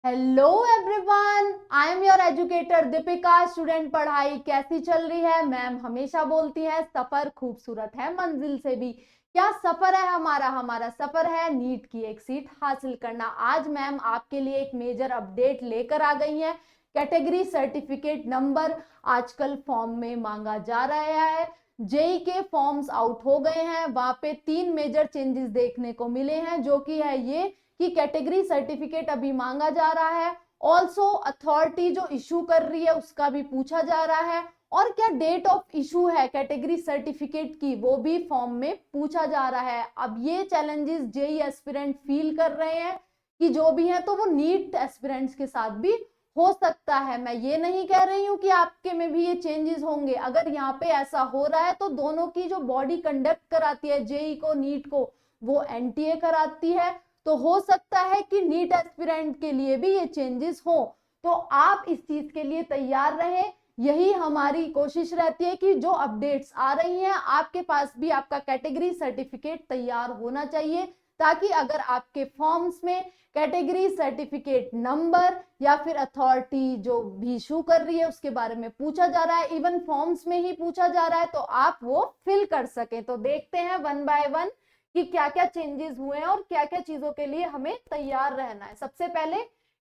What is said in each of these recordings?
Hello everyone, I am your educator Deepika. Student, पढ़ाई कैसी चल रही है? मैम हमेशा बोलती है सफर खूबसूरत है मंजिल से भी। क्या सफर है हमारा? हमारा सफर है नीट की एक सीट हासिल करना। आज मैम आपके लिए एक मेजर अपडेट लेकर आ गई है। कैटेगरी सर्टिफिकेट नंबर आजकल फॉर्म में मांगा जा रहा है। जेई के फॉर्म्स आउट हो गए हैं, वहां पे 3 मेजर चेंजेस देखने को मिले हैं, जो कि है ये कि कैटेगरी सर्टिफिकेट अभी मांगा जा रहा है। ऑल्सो अथॉरिटी जो इशू कर रही है उसका भी पूछा जा रहा है, और क्या डेट ऑफ इशू है कैटेगरी सर्टिफिकेट की वो भी फॉर्म में पूछा जा रहा है। अब ये चैलेंजेस जेई एस्पिरेंट फील कर रहे हैं कि जो भी है तो वो नीट एस्पिरेंट्स के साथ भी हो सकता है। मैं ये नहीं कह रही हूं कि आपके में भी ये चेंजेस होंगे। अगर यहाँ पे ऐसा हो रहा है तो दोनों की जो बॉडी कंडक्ट कराती है जेई को नीट को, वो एनटीए कराती है। तो हो सकता है कि नीट एस्पिरेंट के लिए भी ये चेंजेस हो। तो आप इस चीज के लिए तैयार रहें। यही हमारी कोशिश रहती है कि जो अपडेट्स आ रही हैं आपके पास भी आपका कैटेगरी सर्टिफिकेट तैयार होना चाहिए, ताकि अगर आपके फॉर्म्स में कैटेगरी सर्टिफिकेट नंबर या फिर अथॉरिटी जो भी इशू कर रही है उसके बारे में पूछा जा रहा है, इवन फॉर्म्स में ही पूछा जा रहा है, तो आप वो फिल कर सकें। तो देखते हैं वन बाय वन कि क्या क्या चेंजेस हुए हैं और क्या क्या चीजों के लिए हमें तैयार रहना है। सबसे पहले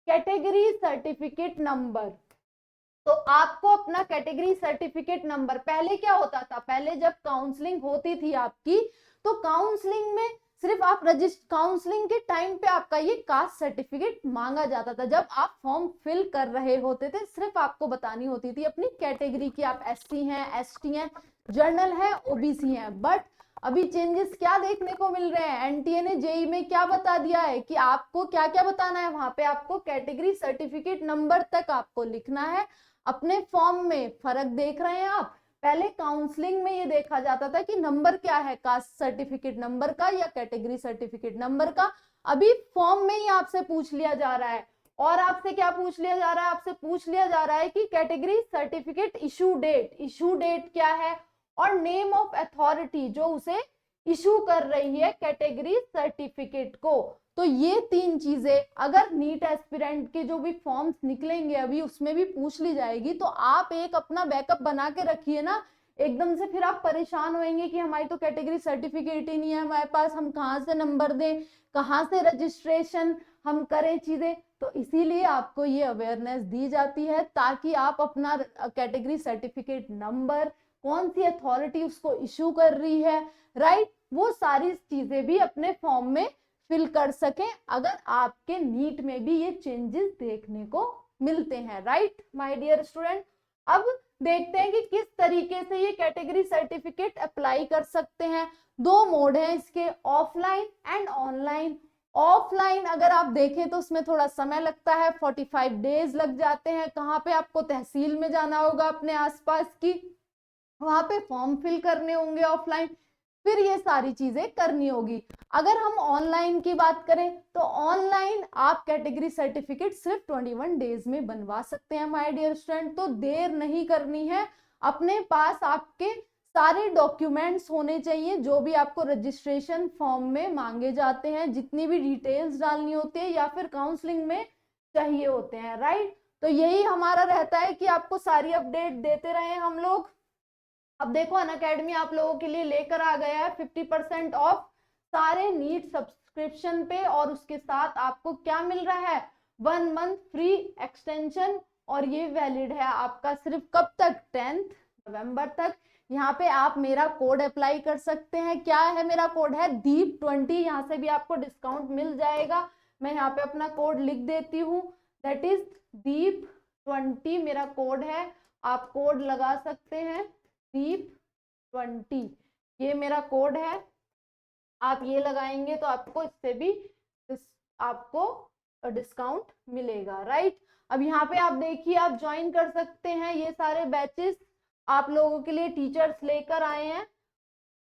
कैटेगरी सर्टिफिकेट नंबर। तो आपको अपना कैटेगरी सर्टिफिकेट नंबर, पहले क्या होता था, पहले जब काउंसलिंग होती थी आपकी, तो काउंसलिंग में सिर्फ आप रजिस्टर काउंसलिंग के टाइम पे आपका ये कास्ट सर्टिफिकेट मांगा जाता था। जब आप फॉर्म फिल कर रहे होते थे सिर्फ आपको बतानी होती थी अपनी कैटेगरी की, आप एससी हैं, एसटी हैं, जर्नल है, ओबीसी हैं। बट अभी चेंजेस क्या देखने को मिल रहे हैं, एनटीए ने जेई में क्या बता दिया है कि आपको क्या क्या बताना है। वहां पे आपको कैटेगरी सर्टिफिकेट नंबर तक आपको लिखना है। अपने फॉर्म में फर्क देख रहे हैं आप? पहले काउंसलिंग में ये देखा जाता था कि नंबर क्या है, कास्ट सर्टिफिकेट नंबर का या कैटेगरी सर्टिफिकेट नंबर का। अभी फॉर्म में ही आपसे पूछ लिया जा रहा है। और आपसे क्या पूछ लिया जा रहा है? आपसे पूछ लिया जा रहा है कि कैटेगरी सर्टिफिकेट इशू डेट क्या है, और नेम ऑफ अथॉरिटी जो उसे इशू कर रही है कैटेगरी सर्टिफिकेट को। तो ये 3 चीजें अगर नीट एस्पिरेंट के जो भी फॉर्म्स निकलेंगे अभी उसमें भी पूछ ली जाएगी, तो आप एक अपना बैकअप बना के रखिए ना। एकदम से फिर आप परेशान होंगे कि हमारी तो कैटेगरी सर्टिफिकेट ही नहीं है हमारे पास, हम कहाँ से नंबर दें, कहाँ से रजिस्ट्रेशन हम करें चीजें। तो इसीलिए आपको ये अवेयरनेस दी जाती है ताकि आप अपना कैटेगरी सर्टिफिकेट नंबर, कौन सी अथॉरिटी उसको इशू कर रही है, राइट, वो सारी चीजें भी अपने फॉर्म में फिल कर सकें, अगर आपके नीट में भी ये चेंजेस देखने को मिलते हैं। राइट माय डियर स्टूडेंट, अब देखते हैं कि किस तरीके से ये कैटेगरी सर्टिफिकेट अप्लाई कर सकते हैं। 2 मोड है इसके, ऑफलाइन एंड ऑनलाइन। ऑफलाइन अगर आप देखें तो उसमें थोड़ा समय लगता है, 45 डेज लग जाते हैं। कहाँ पे आपको तहसील में जाना होगा अपने आसपास की, वहां पे फॉर्म फिल करने होंगे ऑफलाइन, फिर ये सारी चीजें करनी होगी। अगर हम ऑनलाइन की बात करें तो ऑनलाइन आप कैटेगरी सर्टिफिकेट सिर्फ 21 डेज में बनवा सकते हैं माय डियर स्टूडेंट। तो देर नहीं करनी है, अपने पास आपके सारे डॉक्यूमेंट्स होने चाहिए जो भी आपको रजिस्ट्रेशन फॉर्म में मांगे जाते हैं, जितनी भी डिटेल्स डालनी होती है या फिर काउंसलिंग में चाहिए होते हैं। राइट, तो यही हमारा रहता है कि आपको सारी अपडेट देते रहे हम लोग। अब देखो अनअकैडमी आप लोगों के लिए लेकर आ गया है 50% ऑफ सारे नीट सब्सक्रिप्शन पे, और उसके साथ आपको क्या मिल रहा है, 1 मंथ फ्री एक्सटेंशन। और ये वैलिड है आपका सिर्फ कब तक, 10 नवंबर तक। यहाँ पे आप मेरा कोड अप्लाई कर सकते हैं। क्या है मेरा कोड? है दीप20। यहाँ से भी आपको डिस्काउंट मिल जाएगा। मैं यहाँ पे अपना कोड लिख देती हूँ, दैट इज दीप20 मेरा कोड है। आप कोड लगा सकते हैं दीप20, ये मेरा कोड है। आप ये लगाएंगे तो आपको इससे भी आपको डिस्काउंट मिलेगा। राइट, अब यहाँ पे आप देखिए आप ज्वाइन कर सकते हैं ये सारे बैचेस, आप लोगों के लिए टीचर्स लेकर आए हैं।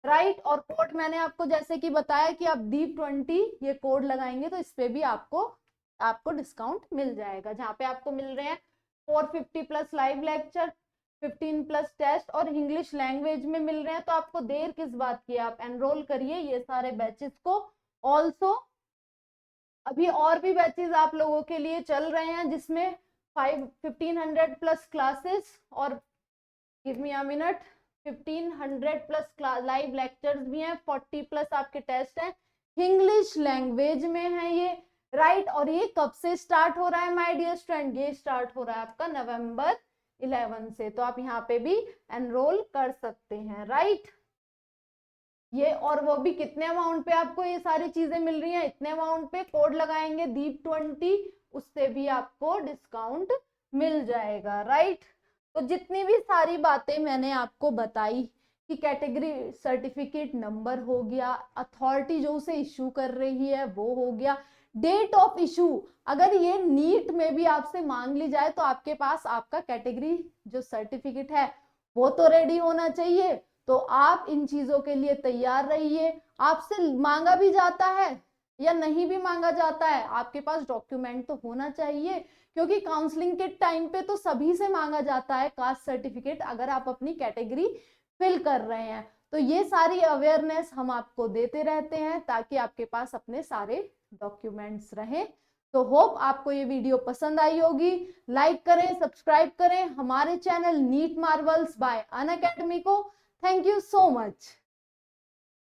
राइट, और कोड मैंने आपको जैसे कि बताया कि आप दीप20 ये कोड लगाएंगे तो इस पे भी आपको आपको डिस्काउंट मिल जाएगा, जहाँ पे आपको मिल रहे हैं 450+ लाइव लेक्चर, 15+ टेस्ट और इंग्लिश लैंग्वेज में मिल रहे हैं। तो आपको देर किस बात की, आप एनरोल करिए ये सारे बैचेस को। ऑल्सो अभी और भी बैचेस आप लोगों के लिए चल रहे हैं जिसमें 1500 प्लस क्लासेस और give me a minute 1500 plus live lectures भी हैं, 40 प्लस आपके टेस्ट हैं, इंग्लिश लैंग्वेज में है ये, राइट। और ये कब से स्टार्ट हो रहा है माय डियर स्टूडेंट? ये स्टार्ट हो रहा है आपका नवंबर 11 से, तो आप यहाँ पे भी एनरोल कर सकते हैं, राइट। ये और वो भी कितने अमाउंट पे आपको ये सारी चीजें मिल रही हैं? इतने अमाउंट पे कोड लगाएंगे दीप20, उससे भी आपको डिस्काउंट मिल जाएगा, राइट। तो जितनी भी सारी बातें मैंने आपको बताई कि कैटेगरी सर्टिफिकेट नंबर हो गया, अथॉरिटी जो उसे इश्यू कर रही है वो हो गया, डेट ऑफ इशू, अगर ये नीट में भी आपसे मांग ली जाए तो आपके पास आपका कैटेगरी जो सर्टिफिकेट है वो तो रेडी होना चाहिए। तो आप इन चीजों के लिए तैयार रहिए। आपसे मांगा भी जाता है या नहीं भी मांगा जाता है, आपके पास डॉक्यूमेंट तो होना चाहिए, क्योंकि काउंसलिंग के टाइम पे तो सभी से मांगा जाता है कास्ट सर्टिफिकेट अगर आप अपनी कैटेगरी फिल कर रहे हैं। तो ये सारी अवेयरनेस हम आपको देते रहते हैं ताकि आपके पास अपने सारे डॉक्यूमेंट्स रहें। तो होप आपको ये वीडियो पसंद आई होगी। लाइक करें, सब्सक्राइब करें हमारे channel NEET Marvels by Unacademy को। Thank you so much.